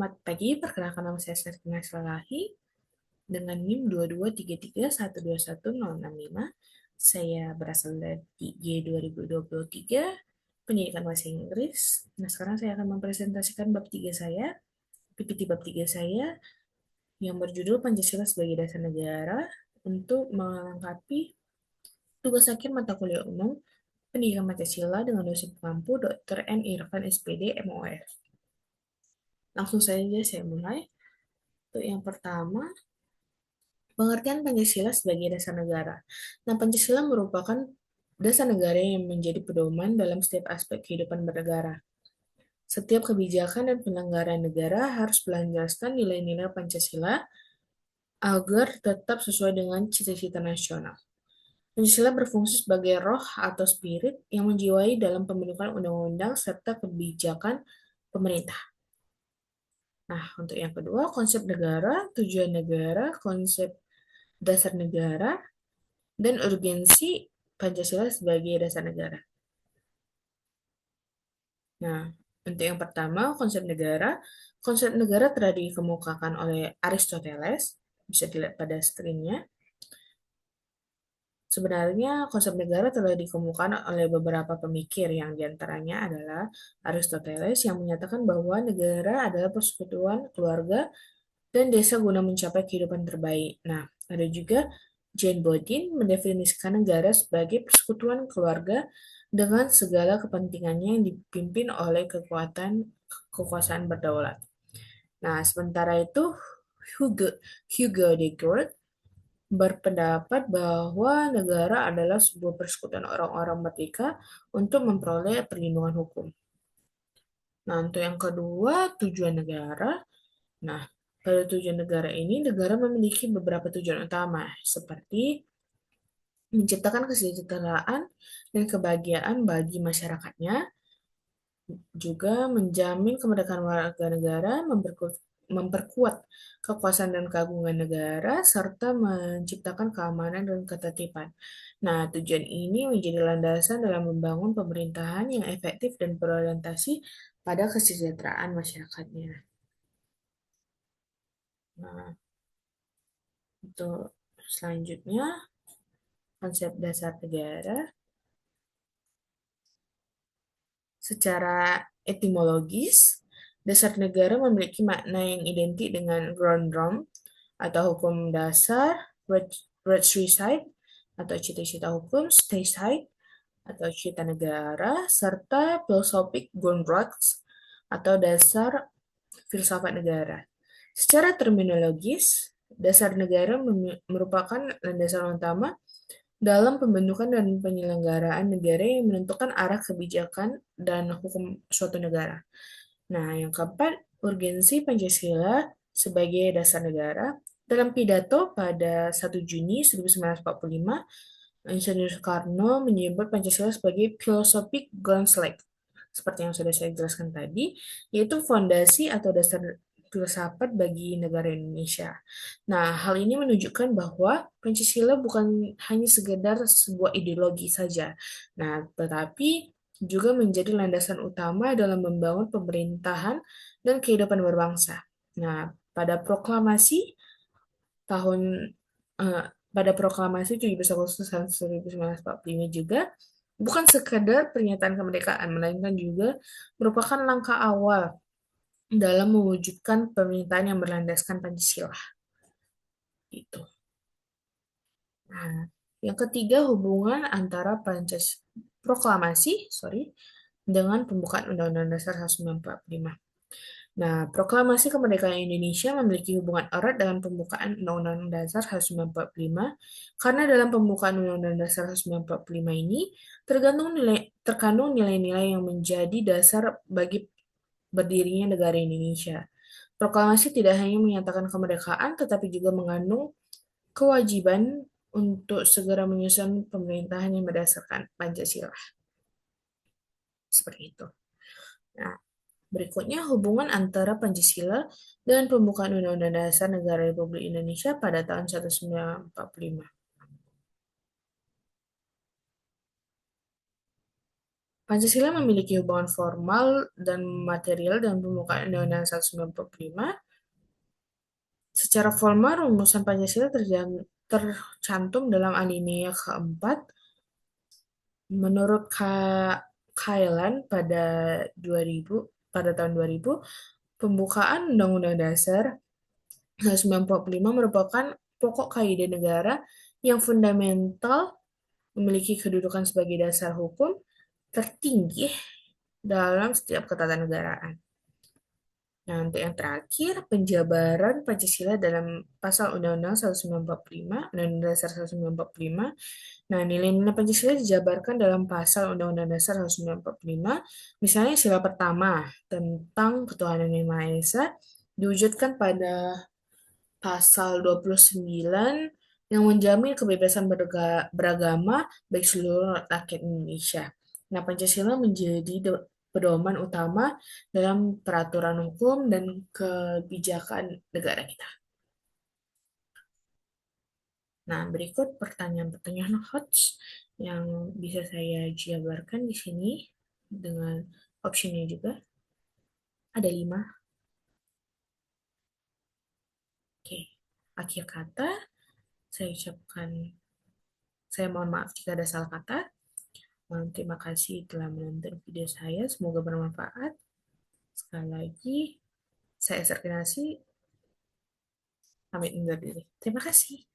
Selamat pagi, perkenalkan nama saya Sertina Salahi dengan NIM 2233121065. Saya berasal dari G 2023, Pendidikan Bahasa Inggris. Nah, sekarang saya akan mempresentasikan bab 3 saya, PPT bab 3 saya, yang berjudul Pancasila sebagai Dasar Negara untuk melengkapi tugas akhir mata kuliah umum Pendidikan Pancasila dengan dosen pengampu Dr. N. Irfan SPD, MOF. Langsung saja saya mulai. Untuk yang pertama, pengertian Pancasila sebagai dasar negara. Nah, Pancasila merupakan dasar negara yang menjadi pedoman dalam setiap aspek kehidupan bernegara. Setiap kebijakan dan penyelenggaraan negara harus berlandaskan nilai-nilai Pancasila agar tetap sesuai dengan cita-cita nasional. Pancasila berfungsi sebagai roh atau spirit yang menjiwai dalam pembentukan undang-undang serta kebijakan pemerintah. Nah, untuk yang kedua, konsep negara, tujuan negara, konsep dasar negara, dan urgensi Pancasila sebagai dasar negara. Nah, untuk yang pertama, konsep negara telah dikemukakan oleh Aristoteles, bisa dilihat pada screen-nya. Sebenarnya konsep negara telah dikemukakan oleh beberapa pemikir yang diantaranya adalah Aristoteles yang menyatakan bahwa negara adalah persekutuan keluarga dan desa guna mencapai kehidupan terbaik. Nah, ada juga Jane Bodin mendefinisikan negara sebagai persekutuan keluarga dengan segala kepentingannya yang dipimpin oleh kekuasaan berdaulat. Nah, sementara itu Hugo, Hugo de Groot berpendapat bahwa negara adalah sebuah persekutuan orang-orang merdeka untuk memperoleh perlindungan hukum. Nah, untuk yang kedua, tujuan negara. Nah, pada tujuan negara ini, negara memiliki beberapa tujuan utama, seperti menciptakan kesejahteraan dan kebahagiaan bagi masyarakatnya, juga menjamin kemerdekaan warga negara, memperkuat kekuasaan dan keagungan negara, serta menciptakan keamanan dan ketertiban. Nah, tujuan ini menjadi landasan dalam membangun pemerintahan yang efektif dan berorientasi pada kesejahteraan masyarakatnya. Nah, untuk selanjutnya, konsep dasar negara. Secara etimologis, dasar negara memiliki makna yang identik dengan Grundrom atau hukum dasar, Rechtsstaat atau cita-cita hukum, Staatsrecht atau cita negara, serta Philosophic Grundrights atau dasar filsafat negara. Secara terminologis, dasar negara merupakan landasan utama dalam pembentukan dan penyelenggaraan negara yang menentukan arah kebijakan dan hukum suatu negara. Nah, yang keempat, urgensi Pancasila sebagai dasar negara. Dalam pidato pada 1 Juni 1945, Insinyur Soekarno menyebut Pancasila sebagai philosophic groundslide, seperti yang sudah saya jelaskan tadi, yaitu fondasi atau dasar filsafat bagi negara Indonesia. Nah, hal ini menunjukkan bahwa Pancasila bukan hanya sekedar sebuah ideologi saja, nah, tetapi juga menjadi landasan utama dalam membangun pemerintahan dan kehidupan berbangsa. Nah, tahun eh, pada proklamasi 17 Agustus tahun 1945 juga bukan sekadar pernyataan kemerdekaan, melainkan juga merupakan langkah awal dalam mewujudkan pemerintahan yang berlandaskan Pancasila. Gitu. Nah, yang ketiga hubungan antara dengan pembukaan Undang-Undang Dasar 1945. Nah, Proklamasi Kemerdekaan Indonesia memiliki hubungan erat dengan pembukaan Undang-Undang Dasar 1945 karena dalam pembukaan Undang-Undang Dasar 1945 ini terkandung nilai-nilai yang menjadi dasar bagi berdirinya negara Indonesia. Proklamasi tidak hanya menyatakan kemerdekaan, tetapi juga mengandung kewajiban untuk segera menyusun pemerintahan yang berdasarkan Pancasila. Seperti itu. Nah, berikutnya hubungan antara Pancasila dan pembukaan Undang-Undang Dasar Negara Republik Indonesia pada tahun 1945. Pancasila memiliki hubungan formal dan material dengan pembukaan Undang-Undang 195. Secara formal, rumusan Pancasila tercantum dalam alinea keempat. Menurut Kailan pada tahun 2000, pembukaan Undang-Undang Dasar 1945 merupakan pokok kaidah negara yang fundamental, memiliki kedudukan sebagai dasar hukum tertinggi dalam setiap ketatanegaraan. Nah, untuk yang terakhir, penjabaran Pancasila dalam pasal Undang-Undang 1945, Undang-Undang Dasar 1945. Nah, nilai-nilai Pancasila dijabarkan dalam pasal Undang-Undang Dasar 1945. Misalnya sila pertama tentang ketuhanan yang Maha Esa diwujudkan pada pasal 29 yang menjamin kebebasan beragama bagi seluruh rakyat Indonesia. Nah, Pancasila menjadi pedoman utama dalam peraturan hukum dan kebijakan negara kita. Nah, berikut pertanyaan-pertanyaan HOTS yang bisa saya jabarkan di sini dengan optionnya juga. Ada 5. Oke, akhir kata saya ucapkan, saya mohon maaf jika ada salah kata. Terima kasih telah menonton video saya. Semoga bermanfaat. Sekali lagi, saya Sarkinasi. Pamit undur diri. Terima kasih.